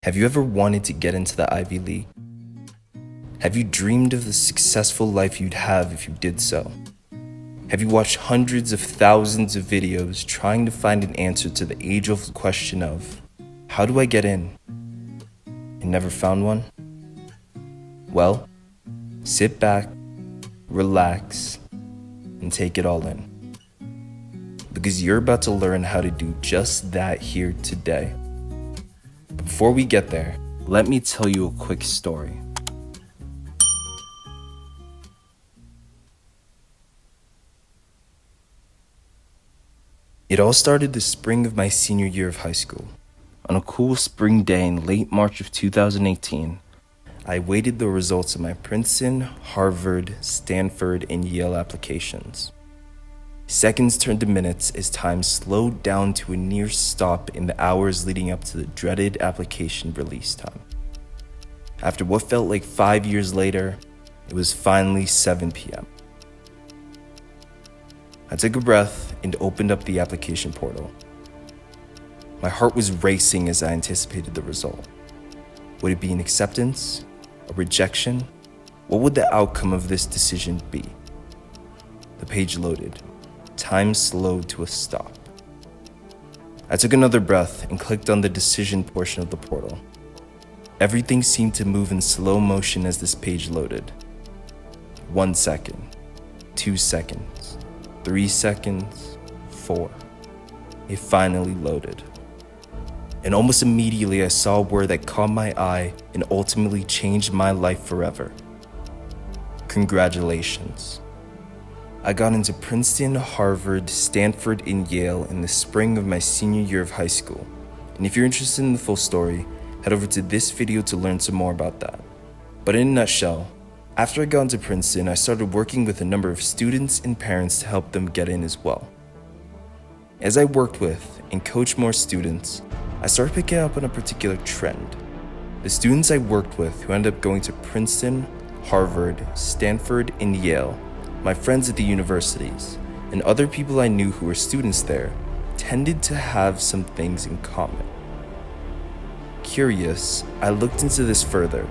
Have you ever wanted to get into the Ivy League? Have you dreamed of the successful life you'd have if you did so? Have you watched hundreds of thousands of videos trying to find an answer to the age-old question of, how do I get in? And never found one? Well, sit back, relax, and take it all in. Because you're about to learn how to do just that here today. But before we get there, let me tell you a quick story. It all started the spring of my senior year of high school. On a cool spring day in late March of 2018, I awaited the results of my Princeton, Harvard, Stanford, and Yale applications. Seconds turned to minutes as time slowed down to a near stop in the hours leading up to the dreaded application release time. After what felt like 5 years later, it was finally 7 p.m. I took a breath and opened up the application portal. My heart was racing as I anticipated the result. Would it be an acceptance? A rejection? What would the outcome of this decision be? The page loaded. Time slowed to a stop. I took another breath and clicked on the decision portion of the portal. Everything seemed to move in slow motion as this page loaded. 1 second, 2 seconds, 3 seconds, 4. It finally loaded. And almost immediately I saw a word that caught my eye and ultimately changed my life forever. Congratulations. I got into Princeton, Harvard, Stanford, and Yale in the spring of my senior year of high school. And if you're interested in the full story, head over to this video to learn some more about that. But in a nutshell, after I got into Princeton, I started working with a number of students and parents to help them get in as well. As I worked with and coached more students, I started picking up on a particular trend. The students I worked with who ended up going to Princeton, Harvard, Stanford, and Yale, my friends at the universities, and other people I knew who were students there, tended to have some things in common. Curious, I looked into this further,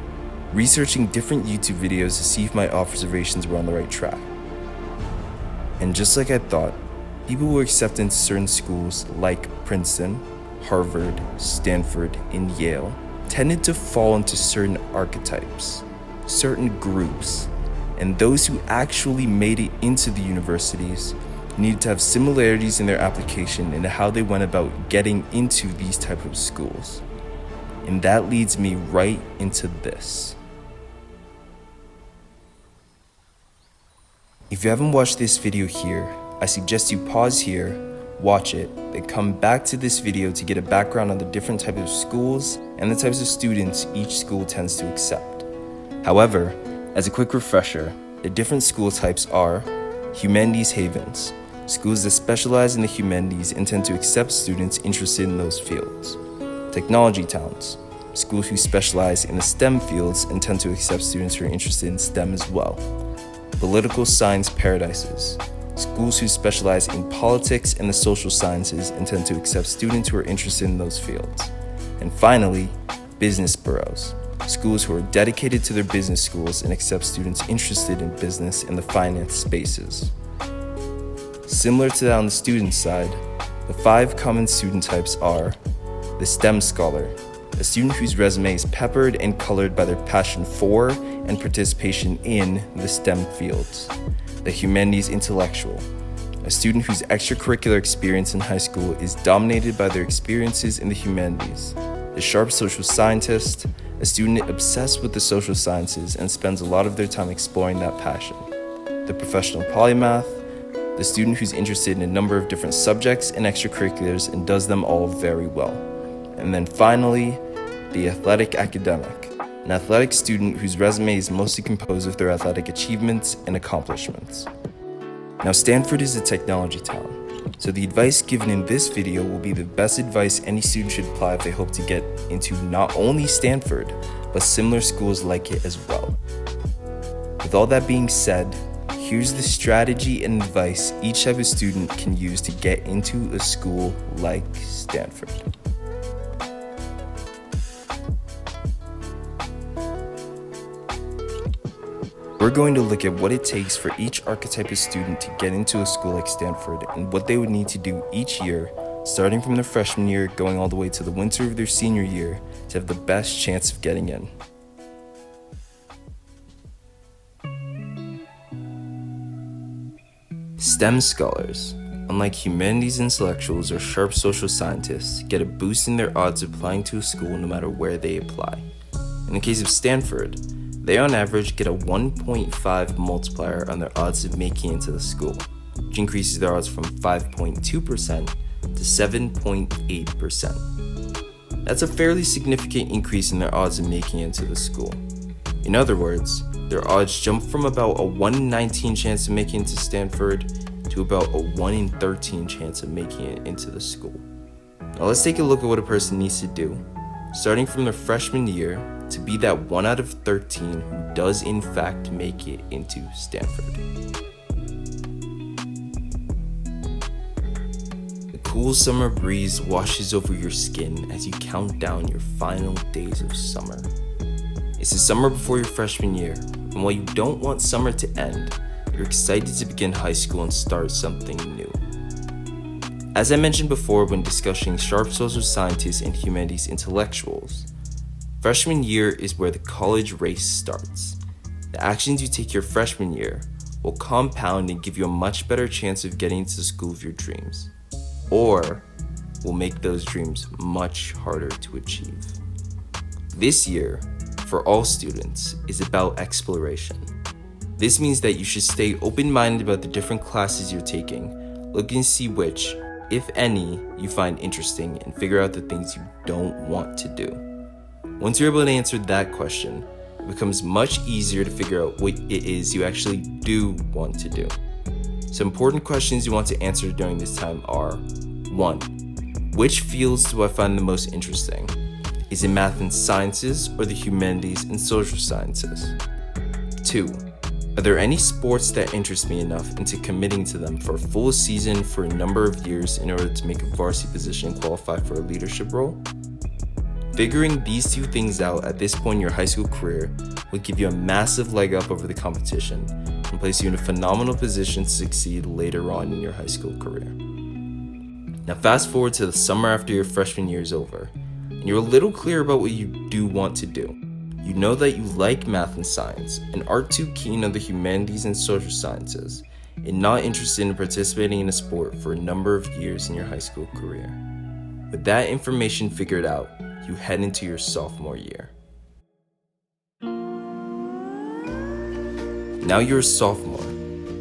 researching different YouTube videos to see if my observations were on the right track. And just like I thought, people who were accepted into certain schools like Princeton, Harvard, Stanford, and Yale tended to fall into certain archetypes, certain groups, and those who actually made it into the universities needed to have similarities in their application and how they went about getting into these type of schools. And that leads me right into this. If you haven't watched this video here, I suggest you pause here, watch it, then come back to this video to get a background on the different types of schools and the types of students each school tends to accept. However, as a quick refresher, the different school types are Humanities Havens, schools that specialize in the humanities and tend to accept students interested in those fields. Technology Towns, schools who specialize in the STEM fields and tend to accept students who are interested in STEM as well. Political Science Paradises, schools who specialize in politics and the social sciences and tend to accept students who are interested in those fields. And finally, Business Boroughs, schools who are dedicated to their business schools and accept students interested in business and the finance spaces. Similar to that on the student side, the 5 common student types are the STEM Scholar, a student whose resume is peppered and colored by their passion for and participation in the STEM fields. The Humanities Intellectual, a student whose extracurricular experience in high school is dominated by their experiences in the humanities. The Sharp Social Scientist, a student obsessed with the social sciences and spends a lot of their time exploring that passion. The Professional Polymath, the student who's interested in a number of different subjects and extracurriculars and does them all very well. And then finally, the Athletic Academic, an athletic student whose resume is mostly composed of their athletic achievements and accomplishments. Now, Stanford is a technology town, so the advice given in this video will be the best advice any student should apply if they hope to get into not only Stanford, but similar schools like it as well. With all that being said, here's the strategy and advice each type of student can use to get into a school like Stanford. We're going to look at what it takes for each archetype of student to get into a school like Stanford and what they would need to do each year, starting from their freshman year going all the way to the winter of their senior year to have the best chance of getting in. STEM scholars, unlike humanities intellectuals or sharp social scientists, get a boost in their odds of applying to a school no matter where they apply. In the case of Stanford, they on average get a 1.5 multiplier on their odds of making it into the school, which increases their odds from 5.2% to 7.8%. That's a fairly significant increase in their odds of making it into the school. In other words, their odds jump from about a 1 in 19 chance of making it to Stanford to about a 1 in 13 chance of making it into the school. Now let's take a look at what a person needs to do, starting from their freshman year, to be that 1 out of 13 who does in fact make it into Stanford. The cool summer breeze washes over your skin as you count down your final days of summer. It's the summer before your freshman year, and while you don't want summer to end, you're excited to begin high school and start something new. As I mentioned before when discussing sharp social scientists and humanities intellectuals, freshman year is where the college race starts. The actions you take your freshman year will compound and give you a much better chance of getting into the school of your dreams, or will make those dreams much harder to achieve. This year, for all students, is about exploration. This means that you should stay open-minded about the different classes you're taking, looking to see which, if any, you find interesting and figure out the things you don't want to do. Once you're able to answer that question, it becomes much easier to figure out what it is you actually do want to do. Some important questions you want to answer during this time are: 1. Which fields do I find the most interesting? Is it math and sciences or the humanities and social sciences? 2. Are there any sports that interest me enough into committing to them for a full season for a number of years in order to make a varsity position qualify for a leadership role? Figuring these two things out at this point in your high school career will give you a massive leg up over the competition and place you in a phenomenal position to succeed later on in your high school career. Now fast forward to the summer after your freshman year is over, and you're a little clear about what you do want to do. You know that you like math and science and aren't too keen on the humanities and social sciences, and not interested in participating in a sport for a number of years in your high school career. With that information figured out, you head into your sophomore year. Now you're a sophomore.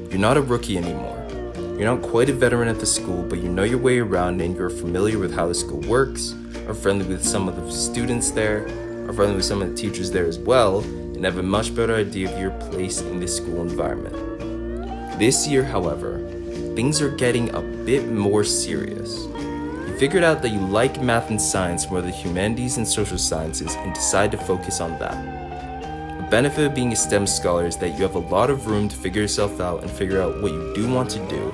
You're not a rookie anymore. You're not quite a veteran at the school, but you know your way around and you're familiar with how the school works, are friendly with some of the students there, are friendly with some of the teachers there as well, and have a much better idea of your place in this school environment. This year, however, things are getting a bit more serious. You figured out that you like math and science more than humanities and social sciences and decide to focus on that. The benefit of being a STEM scholar is that you have a lot of room to figure yourself out and figure out what you do want to do,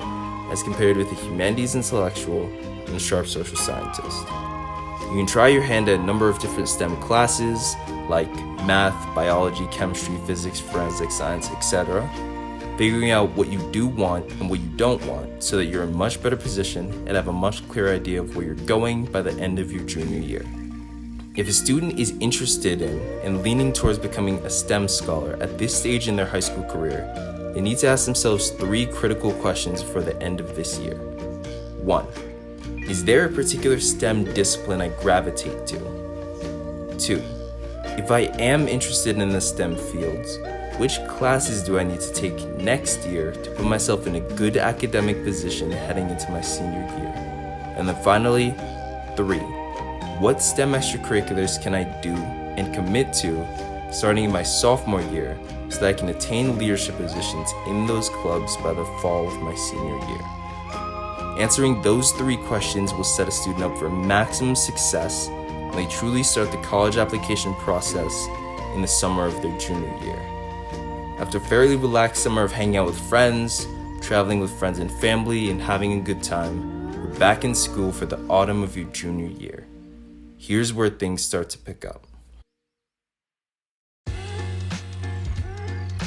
as compared with a humanities intellectual and a sharp social scientist. You can try your hand at a number of different STEM classes, like math, biology, chemistry, physics, forensic science, etc., figuring out what you do want and what you don't want so that you're in a much better position and have a much clearer idea of where you're going by the end of your junior year. If a student is interested in and leaning towards becoming a STEM scholar at this stage in their high school career, they need to ask themselves 3 critical questions for the end of this year. 1. Is there a particular STEM discipline I gravitate to? 2. If I am interested in the STEM fields, which classes do I need to take next year to put myself in a good academic position heading into my senior year? And then finally, 3. What STEM extracurriculars can I do and commit to starting in my sophomore year so that I can attain leadership positions in those clubs by the fall of my senior year? Answering those 3 questions will set a student up for maximum success when they truly start the college application process in the summer of their junior year. After a fairly relaxed summer of hanging out with friends, traveling with friends and family, and having a good time, we're back in school for the autumn of your junior year. Here's where things start to pick up.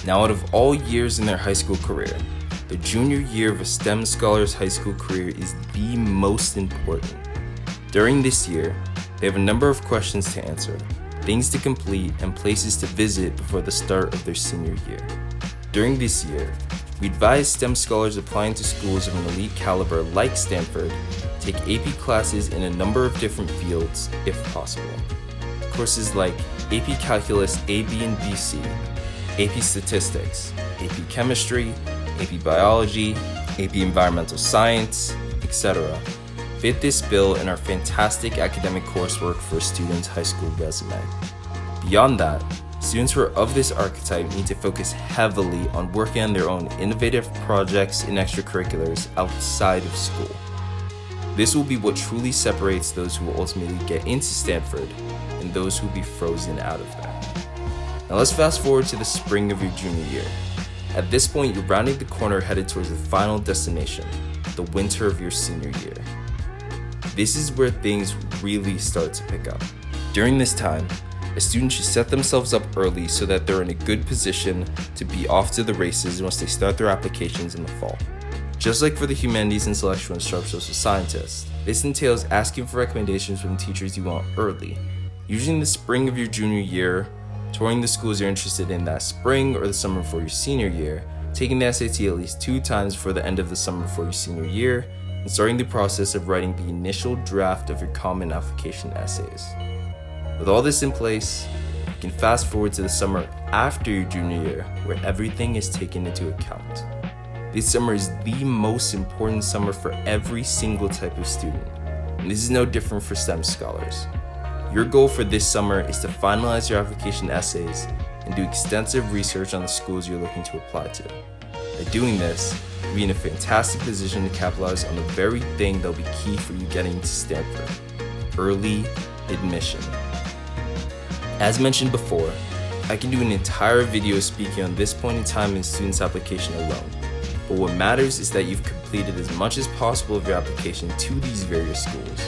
Now, out of all years in their high school career, the junior year of a STEM scholar's high school career is the most important. During this year, they have a number of questions to answer, things to complete, and places to visit before the start of their senior year. During this year, we advise STEM scholars applying to schools of an elite caliber like Stanford take AP classes in a number of different fields if possible. Courses like AP Calculus A, B, and BC, AP Statistics, AP Chemistry, AP Biology, AP Environmental Science, etc. fit this bill and are fantastic academic coursework for a student's high school resume. Beyond that, students who are of this archetype need to focus heavily on working on their own innovative projects and extracurriculars outside of school. This will be what truly separates those who will ultimately get into Stanford and those who will be frozen out of there. Now let's fast forward to the spring of your junior year. At this point, you're rounding the corner headed towards the final destination, the winter of your senior year. This is where things really start to pick up. During this time, a student should set themselves up early so that they're in a good position to be off to the races once they start their applications in the fall. Just like for the humanities, intellectual, and social scientists, this entails asking for recommendations from teachers you want early, usually in the spring of your junior year, touring the schools you're interested in that spring or the summer before your senior year, taking the SAT at least 2 times before the end of the summer before your senior year, and starting the process of writing the initial draft of your common application essays. With all this in place, you can fast forward to the summer after your junior year, where everything is taken into account. This summer is the most important summer for every single type of student, and this is no different for STEM scholars. Your goal for this summer is to finalize your application essays and do extensive research on the schools you're looking to apply to. By doing this, you'll be in a fantastic position to capitalize on the very thing that'll be key for you getting to Stanford: early admission. As mentioned before, I can do an entire video speaking on this point in time in students' application alone, but what matters is that you've completed as much as possible of your application to these various schools,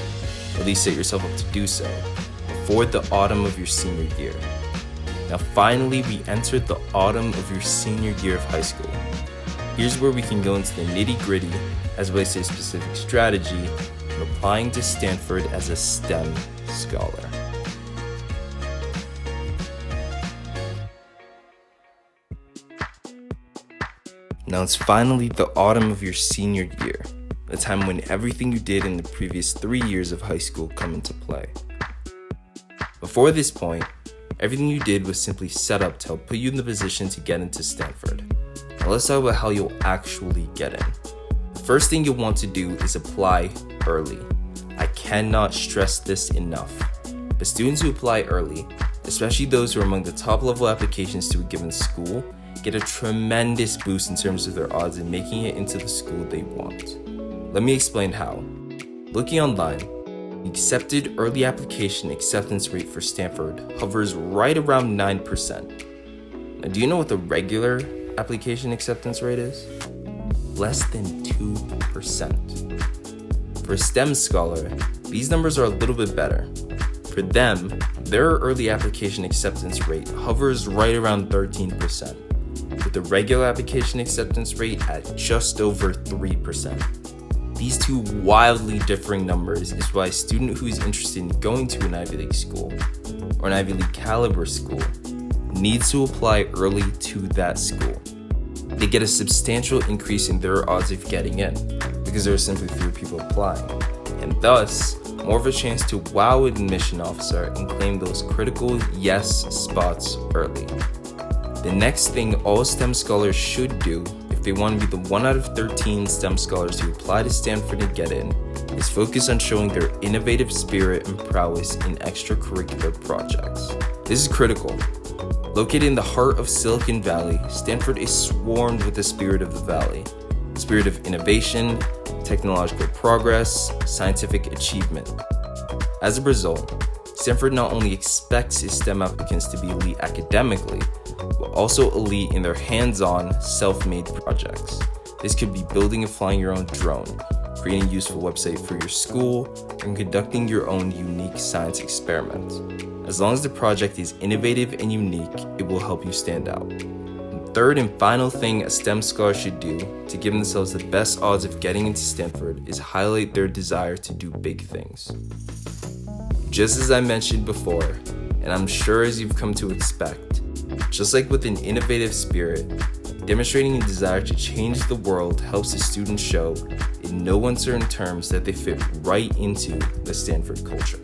or at least set yourself up to do so, before the autumn of your senior year. Now finally, we entered the autumn of your senior year of high school. Here's where we can go into the nitty-gritty as it relates to a specific strategy of applying to Stanford as a STEM scholar. Now it's finally the autumn of your senior year, a time when everything you did in the previous 3 years of high school come into play. Before this point, everything you did was simply set up to help put you in the position to get into Stanford. Now let's talk about how you'll actually get in. The first thing you'll want to do is apply early. I cannot stress this enough. But students who apply early, especially those who are among the top level applications to a given school, get a tremendous boost in terms of their odds in making it into the school they want. Let me explain how. Looking online, the accepted early application acceptance rate for Stanford hovers right around 9%. Now, do you know what the regular application acceptance rate is? Less than 2%. For a STEM scholar, these numbers are a little bit better. For them, their early application acceptance rate hovers right around 13%, with the regular application acceptance rate at just over 3%. These two wildly differing numbers is why a student who is interested in going to an Ivy League school, or an Ivy League caliber school, needs to apply early to that school. They get a substantial increase in their odds of getting in, because there are simply fewer people applying, and thus, more of a chance to wow an admission officer and claim those critical yes spots early. The next thing all STEM scholars should do if they want to be the 1 out of 13 STEM scholars who apply to Stanford and get in is focus on showing their innovative spirit and prowess in extracurricular projects. This is critical. Located in the heart of Silicon Valley, Stanford is swarmed with the spirit of the valley, the spirit of innovation, technological progress, scientific achievement. As a result, Stanford not only expects its STEM applicants to be elite academically, but also elite in their hands-on, self-made projects. This could be building and flying your own drone, creating a useful website for your school, and conducting your own unique science experiment. As long as the project is innovative and unique, it will help you stand out. third and final thing a STEM scholar should do to give themselves the best odds of getting into Stanford is highlight their desire to do big things. Just as I mentioned before, and I'm sure as you've come to expect, just like with an innovative spirit, demonstrating a desire to change the world helps the students show in no uncertain terms that they fit right into the Stanford culture.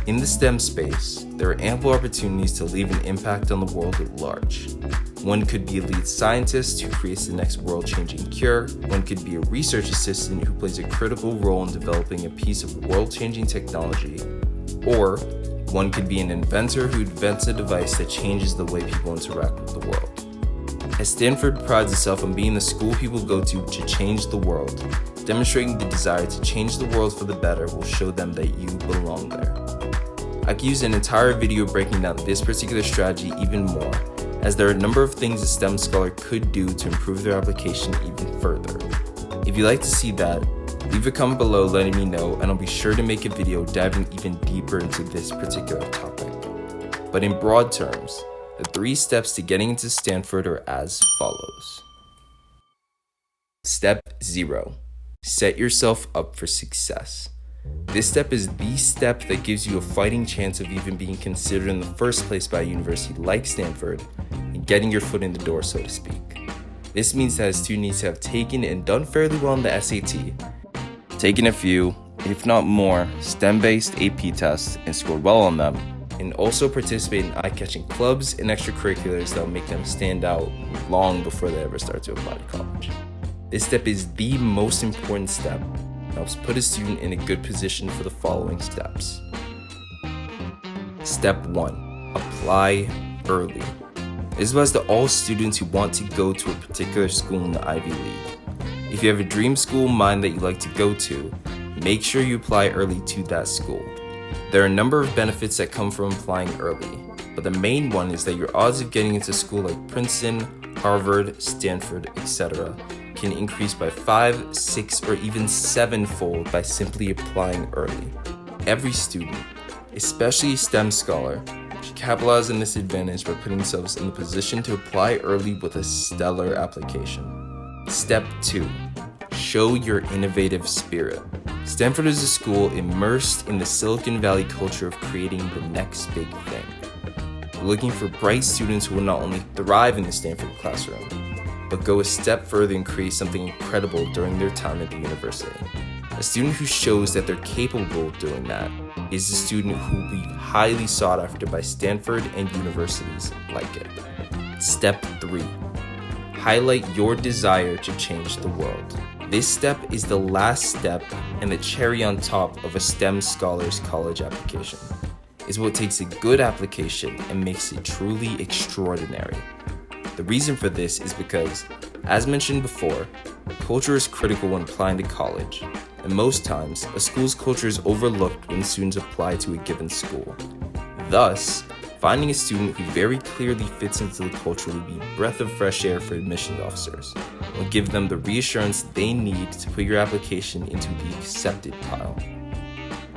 In the STEM space, there are ample opportunities to leave an impact on the world at large. One could be a lead scientist who creates the next world-changing cure. One could be a research assistant who plays a critical role in developing a piece of world-changing technology. Or one could be an inventor who invents a device that changes the way people interact with the world. As Stanford prides itself on being the school people go to change the world, demonstrating the desire to change the world for the better will show them that you belong there. I could use an entire video breaking down this particular strategy even more, as there are a number of things a STEM scholar could do to improve their application even further. If you'd like to see that, leave a comment below letting me know, and I'll be sure to make a video diving even deeper into this particular topic. But in broad terms, the 3 steps to getting into Stanford are as follows. Step 0. Set yourself up for success. This step is the step that gives you a fighting chance of even being considered in the first place by a university like Stanford and getting your foot in the door, so to speak. This means that a student needs to have taken and done fairly well on the SAT, taken a few, if not more, STEM-based AP tests and scored well on them, and also participate in eye-catching clubs and extracurriculars that will make them stand out long before they ever start to apply to college. This step is the most important step and helps put a student in a good position for the following steps. Step 1. Apply early. This applies to all students who want to go to a particular school in the Ivy League. If you have a dream school in mind that you'd like to go to, make sure you apply early to that school. There are a number of benefits that come from applying early, but the main one is that your odds of getting into a school like Princeton, Harvard, Stanford, etc. can increase by 5, 6, or even 7-fold by simply applying early. Every student, especially a STEM scholar, should capitalize on this advantage by putting themselves in the position to apply early with a stellar application. Step 2. Show your innovative spirit. Stanford is a school immersed in the Silicon Valley culture of creating the next big thing. We're looking for bright students who will not only thrive in the Stanford classroom, but go a step further and create something incredible during their time at the university. A student who shows that they're capable of doing that is a student who will be highly sought after by Stanford and universities like it. Step 3. Highlight your desire to change the world. This step is the last step and the cherry on top of a STEM scholar's college application. It's what takes a good application and makes it truly extraordinary. The reason for this is because, as mentioned before, culture is critical when applying to college, and most times, a school's culture is overlooked when students apply to a given school. Thus, finding a student who very clearly fits into the culture will be a breath of fresh air for admissions officers. It will give them the reassurance they need to put your application into the accepted pile.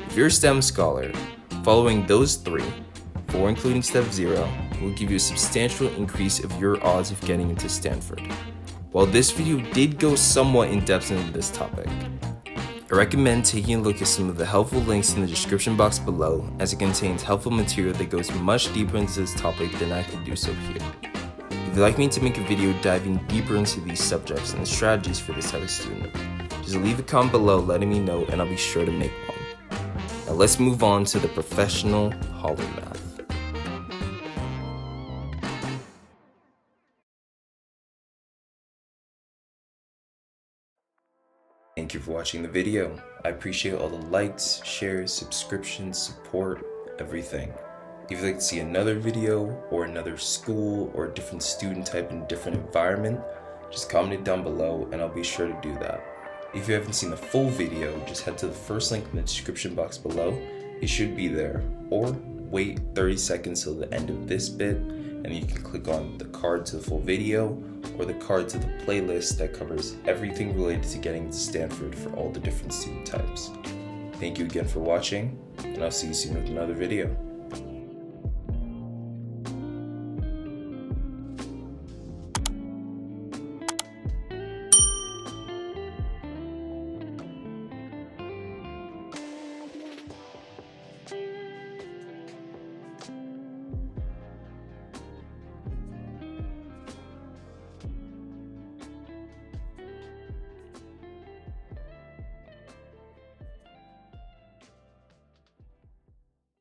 If you're a STEM scholar, following those 3, 4 including step 0, will give you a substantial increase of your odds of getting into Stanford. While this video did go somewhat in depth into this topic, I recommend taking a look at some of the helpful links in the description box below, as it contains helpful material that goes much deeper into this topic than I could do so here. If you'd like me to make a video diving deeper into these subjects and the strategies for this type of student, just leave a comment below letting me know and I'll be sure to make one. Now let's move on to the professional polymath. Thank you for watching the video. I appreciate all the likes, shares, subscriptions, support, everything. If you'd like to see another video or another school or a different student type in a different environment, just comment it down below and I'll be sure to do that. If you haven't seen the full video, just head to the first link in the description box below. It should be there, or wait 30 seconds till the end of this bit and you can click on the card to the full video or the card to the playlist that covers everything related to getting to Stanford for all the different student types. Thank you again for watching, and I'll see you soon with another video.